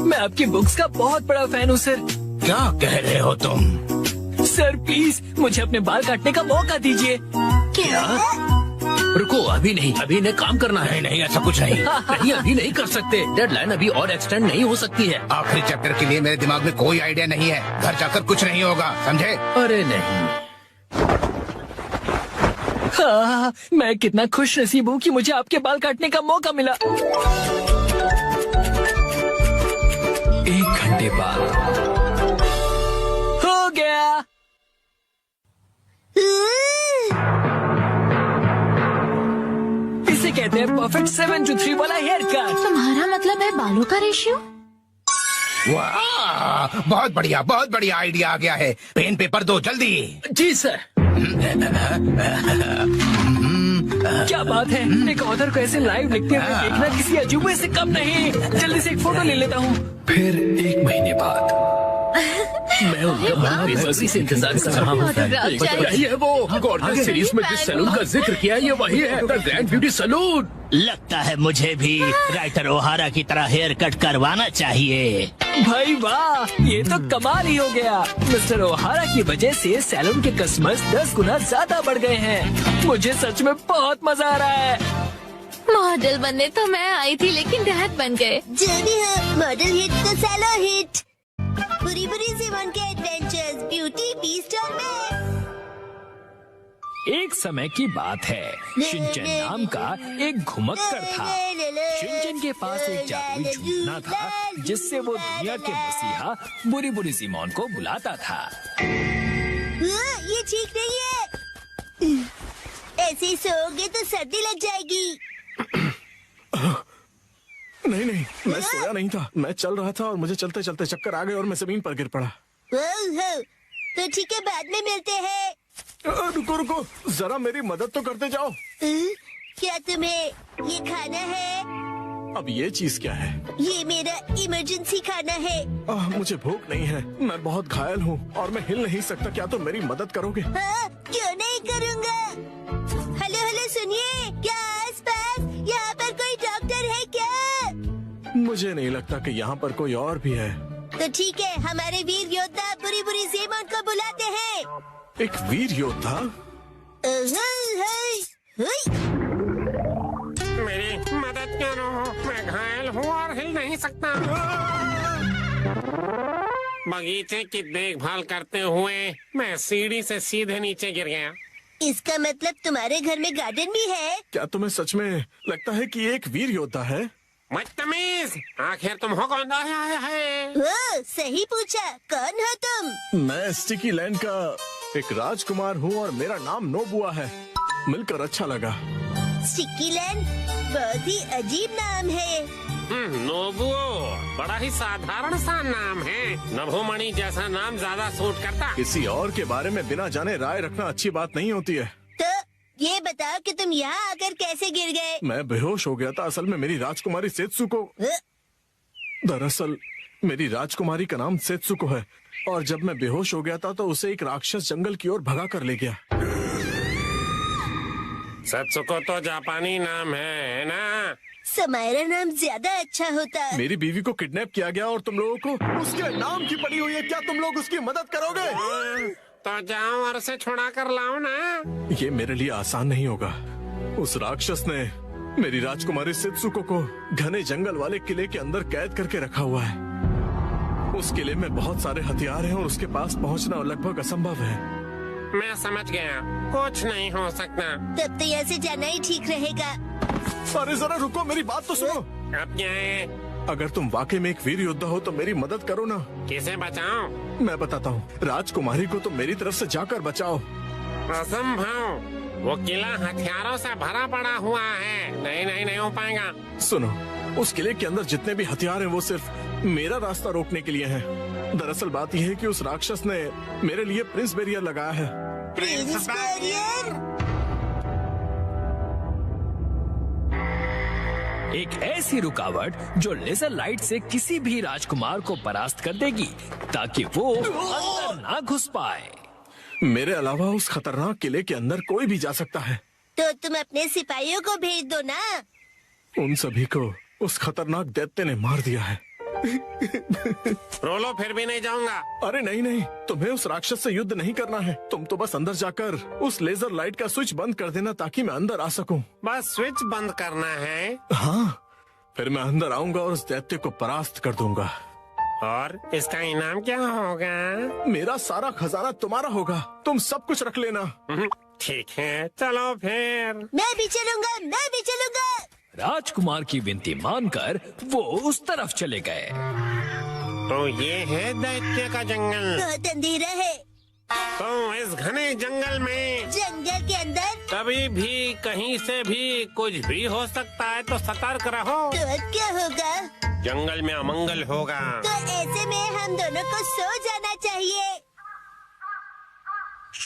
मैं आपकी बुक्स का बहुत बड़ा फैन हूँ सर। क्या कह रहे हो तुम? सर प्लीज मुझे अपने बाल काटने का मौका दीजिए। क्या? रुको, अभी नहीं, अभी इन्हें काम करना है। नहीं, ऐसा कुछ नहीं। नहीं, अभी नहीं कर सकते। डेडलाइन अभी और एक्सटेंड नहीं हो सकती है। आखिरी चैप्टर के लिए मेरे दिमाग में कोई आइडिया नहीं है। घर जाकर कुछ नहीं होगा, समझे? अरे नहीं। हाँ, मैं कितना खुश नसीब हूँ कि मुझे आपके बाल काटने का मौका मिला। 1 घंटे बाद हो गया। इसे कहते हैं परफेक्ट 7 to 3 वाला हेयर कट। तुम्हारा मतलब है बालों का रेशियो? वाह, बहुत बढ़िया आइडिया आ गया है। पेन पेपर दो जल्दी। जी सर। क्या बात है, एक ऑथर को ऐसे लाइव लिखते हुए देखना किसी अजूबे से कम नहीं। जल्दी से एक फोटो ले लेता हूँ। फिर 1 महीने बाद मैं उनका बेबसी से इंतजार कर रहा हूँ। यही है वो गॉर्जस सीरीज में जिस सैलून का जिक्र किया, ये वही है, द ग्रैंड ब्यूटी सैलून। लगता है मुझे भी राइटर ओहारा की तरह हेयर कट करवाना चाहिए। भाई वाह, ये तो कमाल ही हो गया। मिस्टर ओहारा की वजह से सैलून के कस्टमर्स 10 गुना ज्यादा बढ़ गए हैं। मुझे सच में बहुत मजा आ रहा है। मॉडल बनने तो मैं आई थी, लेकिन डैड बन गए। जो भी हो, मॉडल हिट तो सैलो हिट। बुरी बुरी सिमोन के एडवेंचर्स ब्यूटी बी स्टोर में। एक समय की बात है, शिनचैन नाम का एक घुमक्कड़ था। शिनचैन के पास एक जादुई झूठना था जिससे वो दुनिया के मसीहा बुरी बुरी सिमोन को बुलाता था। ये ठीक नहीं है। ऐसे ही सोओगे तो सर्दी लग जाएगी। नहीं, मैं सोया नहीं था। मैं चल रहा था और मुझे चलते चलते चक्कर आ गए और मैं जमीन पर गिर पड़ा। तो ठीक है, बाद में मिलते हैं। रुको रुको, जरा मेरी मदद तो करते जाओ। क्या तुम्हें ये खाना है? अब ये चीज क्या है? ये मेरा इमरजेंसी खाना है। मुझे भूख नहीं है, मैं बहुत घायल हूँ और मैं हिल नहीं सकता। क्या तुम मेरी मदद करोगे? हाँ, क्यों नहीं करूँगा। हेलो हेलो, सुनिए, क्या आसपास यहाँ पर कोई डॉक्टर है क्या? मुझे नहीं लगता कि यहाँ पर कोई और भी है। तो ठीक है, हमारे वीर योद्धा बुरी बुरी जेमन को बुलाते हैं। एक वीर योद्धा? मेरी मदद करो, मैं घायल हूँ और हिल नहीं सकता। बगीचे की देखभाल करते हुए मैं सीढ़ी से सीधे नीचे गिर गया। इसका मतलब तुम्हारे घर में गार्डन भी है? क्या तुम्हें सच में लगता है कि ये एक वीर योद्धा है? बदतमीज, आखिर तुम हो कौन? है ओ, सही पूछा, कौन हो तुम? मैं स्टिकी लैंड का एक राजकुमार हूँ और मेरा नाम नोबुआ है। मिलकर अच्छा लगा। स्टिकी लैंड, बहुत ही अजीब नाम है। नोबुओ बड़ा ही साधारण सा नाम है। नभोमणि जैसा नाम ज्यादा सूट करता। किसी और के बारे में बिना जाने राय रखना अच्छी बात नहीं होती है। तो ये बताओ कि तुम यहाँ आकर कैसे गिर गए? मैं बेहोश हो गया था। असल में मेरी राजकुमारी सेत्सुको, दरअसल मेरी राजकुमारी का नाम सेत्सुको है और जब मैं बेहोश हो गया था तो उसे एक राक्षस जंगल की ओर भगा कर ले गया। सेत्सुको तो जापानी नाम है ना? समायरा नाम ज्यादा अच्छा होता। मेरी बीवी को किडनैप किया गया और तुम लोगों को उसके नाम की पड़ी हुई है। क्या तुम लोग उसकी मदद करोगे? तो जाओ और उसे छुड़ा कर लाओ ना। ये मेरे लिए आसान नहीं होगा। उस राक्षस ने मेरी राजकुमारी सेत्सुको को घने जंगल वाले किले के अंदर कैद करके रखा हुआ है। उस किले में बहुत सारे हथियार हैं और उसके पास पहुंचना लगभग असंभव है। मैं समझ गया, कुछ नहीं हो सकता। तब तो यहाँ से जाना ही ठीक रहेगा। अरे जरा रुको, मेरी बात तो सुनो। अब क्या है? अगर तुम वाकई में एक वीर योद्धा हो तो मेरी मदद करो ना। किसे बचाऊं? मैं बताता हूँ, राजकुमारी को तो मेरी तरफ से जाकर बचाओ। असंभव, वो किला हथियारों से भरा पड़ा हुआ है। नहीं हो पाएगा। सुनो, उस किले के अंदर जितने भी हथियार हैं वो सिर्फ मेरा रास्ता रोकने के लिए हैं। दरअसल बात यह है कि उस राक्षस ने मेरे लिए प्रिंस बैरियर लगाया है। Prince barrier? एक ऐसी रुकावट जो लेजर लाइट से किसी भी राजकुमार को परास्त कर देगी ताकि वो अंदर ना घुस पाए। मेरे अलावा उस खतरनाक किले के अंदर कोई भी जा सकता है। तो तुम अपने सिपाहियों को भेज दो ना। उन सभी को उस खतरनाक दैत्य ने मार दिया है। रोलो, फिर भी नहीं जाऊंगा। अरे नहीं, तुम्हें उस राक्षस से युद्ध नहीं करना है। तुम तो बस अंदर जाकर उस लेजर लाइट का स्विच बंद कर देना ताकि मैं अंदर आ सकूं। बस स्विच बंद करना है? हाँ, फिर मैं अंदर आऊंगा और उस दैत्य को परास्त कर दूंगा। और इसका इनाम क्या होगा? मेरा सारा खजाना तुम्हारा होगा। तुम सब कुछ रख लेना। ठीक है, चलो फिर। मैं भी चलूंगा। राजकुमार की विनती मानकर वो उस तरफ चले गए। तो ये है दैत्य का जंगल। बहुत अंधेरा है। तो इस घने जंगल में, जंगल के अंदर कभी भी कहीं से भी कुछ भी हो सकता है, तो सतर्क रहो। तो अब क्या होगा? जंगल में अमंगल होगा। तो ऐसे में हम दोनों को सो जाना चाहिए।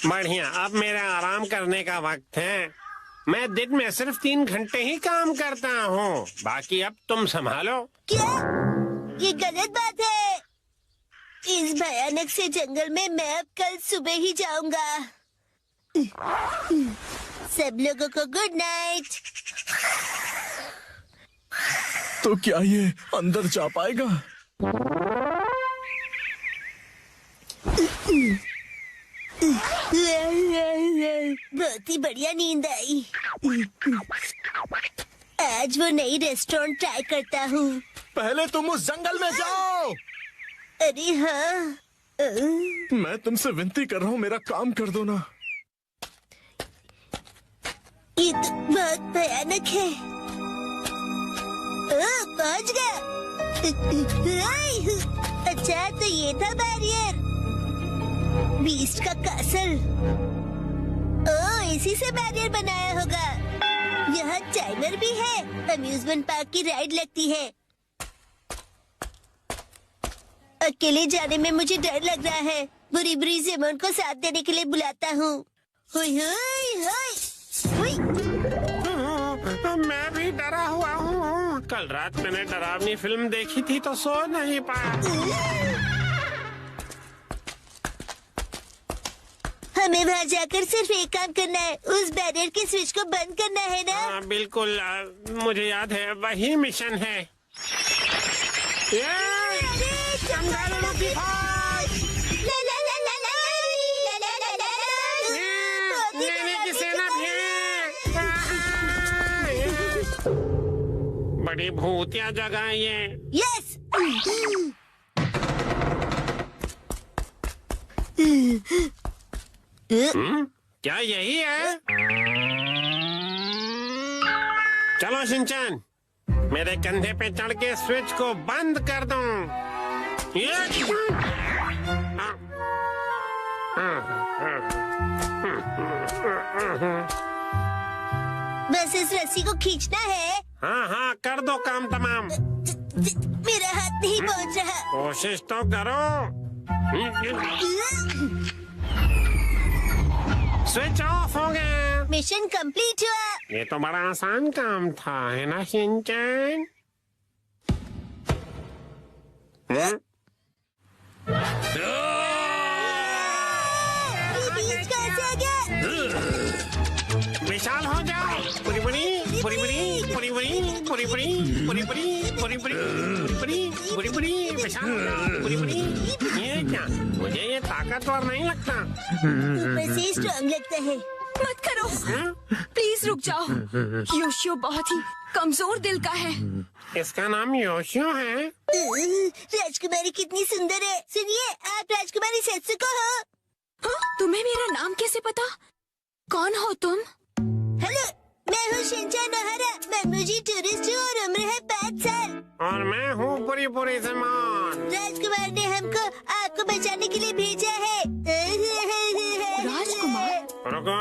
बढ़िया, अब मेरा आराम करने का वक्त है। मैं दिन में सिर्फ 3 घंटे ही काम करता हूँ, बाकी अब तुम संभालो। क्या? ये गलत बात है। इस भयानक से जंगल में मैं अब कल सुबह ही जाऊंगा। सब लोगों को गुड नाइट। तो क्या ये अंदर जा पाएगा? बहुत ही बढ़िया नींद आई। आज वो नई रेस्टोरेंट ट्राई करता हूँ। पहले तुम उस जंगल में जाओ। अरे हाँ, मैं तुमसे विनती कर रहा हूँ, मेरा काम कर दो ना। ये तो बहुत भयानक है। पहुँच गया। अच्छा, तो ये था बैरियर। बीस्ट का कासल। ओह, इसी से बैरियर बनाया होगा। यहाँ टाइमर भी है। अम्यूजमेंट पार्क की राइड लगती है। अकेले जाने में मुझे डर लग रहा है। बुरी बुरी जेमन को साथ देने के लिए बुलाता हूँ। हुई हुई हुई हुई। मैं भी डरा हुआ हूँ। कल रात मैंने डरावनी फिल्म देखी थी तो सो नहीं पाया। हमें वहाँ जाकर सिर्फ एक काम करना है, उस बैरियर के स्विच को बंद करना है ना। हाँ, बिल्कुल मुझे याद है, वही मिशन है। चमगादड़ों की फौज! लेने की सेना भी! बड़ी भूतिया जगह है ये। यस। क्या यही है? चलो शिनचैन, मेरे कंधे पे चढ़ के स्विच को बंद कर दो। बस इस रस्सी को खींचना है। हाँ हाँ, कर दो काम तमाम। मेरा हाथ नहीं पहुंच रहा। कोशिश तो करो। स्विच ऑफ हो गया। मिशन कंप्लीट हुआ। ये तो बड़ा आसान काम था, है ना शिनचैन? ये बीच कैसे आ गया? विशाल हो जाओ। पुरी पुरी पुरी पुरी पुरी पुरी पुरी पुरी पुरी पुरी पुरी पुरी पुरी पुरी विशाल पुरी पुरी। ये क्या, मुझे ये ताकतवर नहीं लगता। ऊपर से स्ट्रॉन्ग लगता है। मत करो, प्लीज रुक जाओ। योशियो बहुत ही कमजोर दिल का है। इसका नाम योशियो है। राजकुमारी कितनी सुंदर है। सुनिए, आप राजकुमारी सेत्सुको हो? हाँ? तुम्हें मेरा नाम कैसे पता? कौन हो तुम? हेलो, मैं हूँ शिनचैन ओहारा। मैं मुझे टूरिस्ट हूँ और उम्र है 5 साल। और मैं हूँ पुरी पुरी सामान। राजकुमार ने हमको आपको बचाने के लिए भेजा है। राजकुमार? रुको,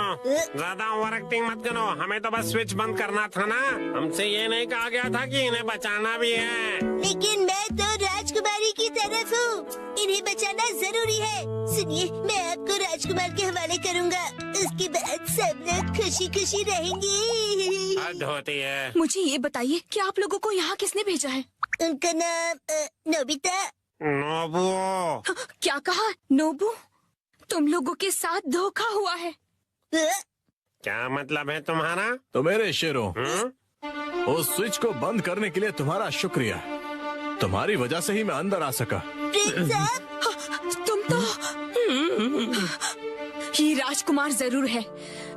ज्यादा ओवर एक्टिंग मत करो। हमें तो बस स्विच बंद करना था ना। हमसे ये नहीं कहा गया था कि इन्हें बचाना भी है। लेकिन मैं तो राजकुमारी की तरफ हूँ। इन्हें बचाना जरूरी है। सुनिए, मैं आपको राजकुमार के हवाले करूँगा। उसके बाद सब लोग खुशी खुशी रहेंगे। हद होती है। मुझे ये बताइए कि आप लोगों को यहाँ किसने भेजा है? उनका नाम नोबिता। नोबुओ। क्या कहा? नोबू? तुम लोगों के साथ धोखा हुआ है। क्या मतलब है तुम्हारा? तो मेरे शेरों, उस स्विच को बंद करने के लिए तुम्हारा शुक्रिया। तुम्हारी वजह से ही मैं अंदर आ सका। प्रिंस साहब, तुम तो ये राजकुमार जरूर है,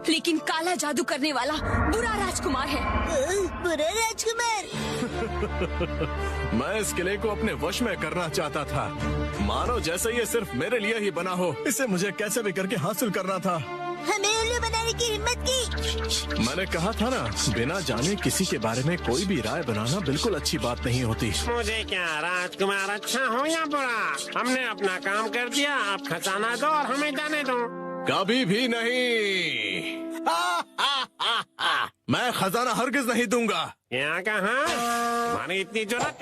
लेकिन काला जादू करने वाला बुरा राजकुमार है। बुरा राजकुमार? मैं इस किले को अपने वश में करना चाहता था। मानो जैसे ये सिर्फ मेरे लिए ही बना हो। इसे मुझे कैसे भी करके हासिल करना था। हमें उल्लू बनाने की हिम्मत की। मैंने कहा था ना, बिना जाने किसी के बारे में कोई भी राय बनाना बिल्कुल अच्छी बात नहीं होती। मुझे क्या, राजकुमार अच्छा हो या बुरा, हमने अपना काम कर दिया। आप खजाना दो और हमें जाने दो। कभी भी नहीं। मैं खजाना हरगिज नहीं दूंगा। क्या कहा? हमारी इतनी जरूरत?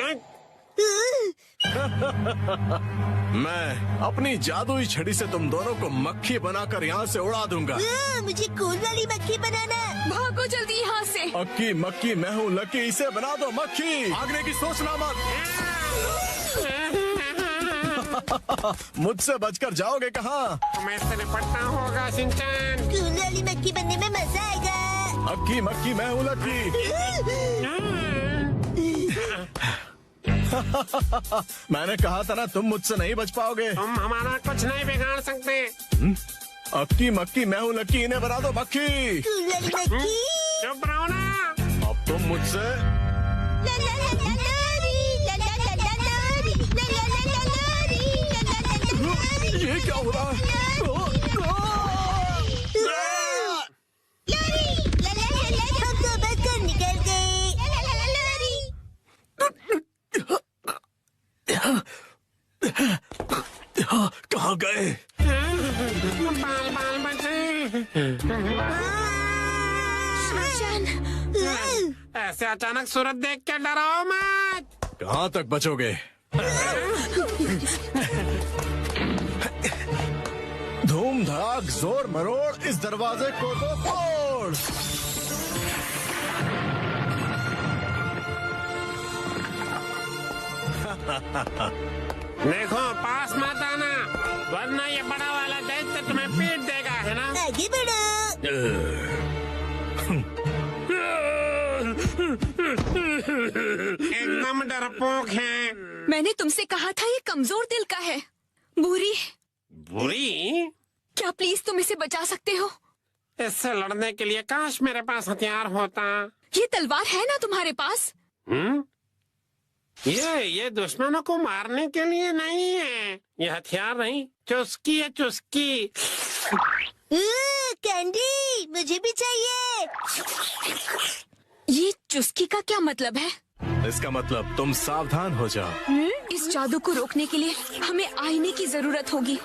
मैं अपनी जादुई छड़ी से तुम दोनों को मक्खी बनाकर यहाँ से उड़ा दूंगा। मुझे कूल वाली मक्खी बनाना। भागो जल्दी यहाँ से। अक्की मक्की मैं हूँ लकी, इसे बना दो मक्खी। भागने की सोचना मत। मुझसे बचकर जाओगे कहाँ? मैं इससे निपटना होगा शिनचैन। कूल वाली मक्खी बनने में मजा आएगा। अक्की मक्की मैं हूँ लकी। मैंने कहा था ना, तुम मुझसे नहीं बच पाओगे। तुम हमारा कुछ नहीं बिगाड़ सकते। अक्की मक्की मैं हूँ लकी, इन्हें बना दो मक्खी। कूल वाली मक्खी। चुप रहो ना। अब तुम मुझसे ये क्या हो रहा है? हम तो बचकर निकल गए। कहाँ गए? बाल बाल बचे। ऐसे अचानक सूरत देख के डराओ मत। कहाँ तक बचोगे? धूम धड़ाक भाग, जोर मरोड़, इस दरवाजे को तो तोड़। देखो पास मत आना, वरना ये बड़ा वाला दैत्य तुम्हें पीट देगा, है ना? आगे बढ़ो। एकदम डरपोक है। मैंने तुमसे कहा था ये कमजोर दिल का है। बुरी, बुरी? क्या प्लीज तुम इसे बचा सकते हो? इससे लड़ने के लिए काश मेरे पास हथियार होता। ये तलवार है ना तुम्हारे पास? ये दुश्मनों को मारने के लिए नहीं है, ये हथियार नहीं, चुस्की है, चुस्की। कैंडी, मुझे भी चाहिए। ये चुस्की का क्या मतलब है? इसका मतलब तुम सावधान हो जाओ। इस जादू को रोकने के लिए हमें आईने की जरूरत होगी।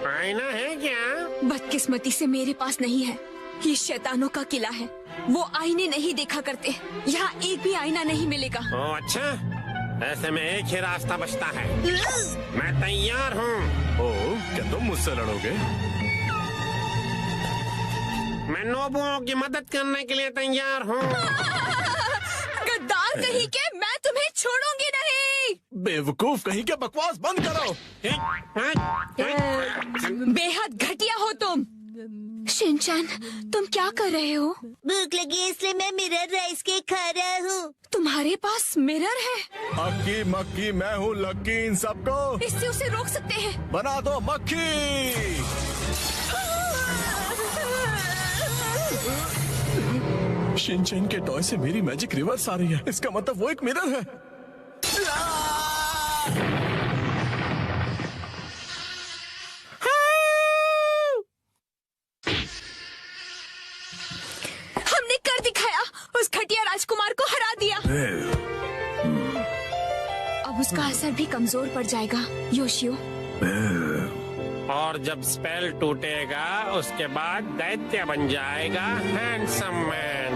आईना है क्या? बदकिस्मती से मेरे पास नहीं है। ये शैतानों का किला है, वो आईने नहीं देखा करते। यहाँ एक भी आईना नहीं मिलेगा। ओह अच्छा, ऐसे में एक ही रास्ता बचता है। मैं तैयार हूँ। ओह, क्या तुम मुझसे लड़ोगे? मैं नोबुओं की मदद करने के लिए तैयार हूँ। गद्दार कहीं के, मैं तुम्हें छोड़ूंगी नहीं। बेवकूफ कहीं के, बकवास बंद करो। बेहद घटिया हो तुम। शिनचैन, तुम क्या कर रहे हो? भूख लगी है इसलिए मैं मिरर राइस केक खा रहा हूँ। तुम्हारे पास मिरर है? अक्की मक्की मैं हूँ लक्की इन सबको। इससे उसे रोक सकते हैं। बना दो मक्खी। शिनचैन के टॉय से मेरी मैजिक रिवर्स आ रही है, इसका मतलब वो एक मिरर है। हमने कर दिखाया, उस घटिया राजकुमार को हरा दिया। अब उसका असर भी कमजोर पड़ जाएगा, योशियो। और जब स्पेल टूटेगा उसके बाद दैत्य बन जाएगा हैंडसम मैन।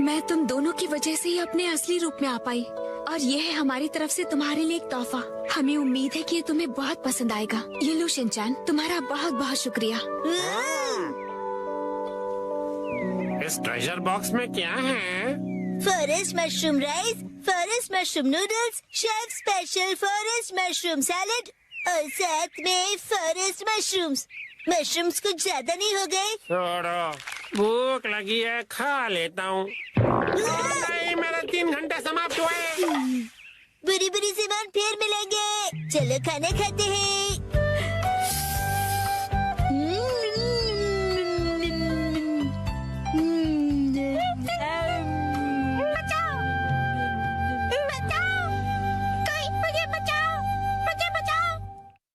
मैं तुम दोनों की वजह से ही अपने असली रूप में आ पाई, और ये है हमारी तरफ से तुम्हारे लिए एक तोहफा। हमें उम्मीद है कि ये तुम्हें बहुत पसंद आएगा। ये लो शिनचैन, तुम्हारा बहुत बहुत शुक्रिया। इस ट्रेजर बॉक्स में क्या है? Forest mushroom rice, forest mushroom noodles, chef special forest mushroom salad और साथ में फॉरेस्ट मशरूम्स। मशरूम्स कुछ ज्यादा नहीं हो गए? छोड़ो, भूख लगी है, खा लेता हूँ। नहीं, मेरे 3 घंटे समाप्त हुए। बुरी बुरी सामान फिर मिलेंगे। चलो खाना खाते हैं।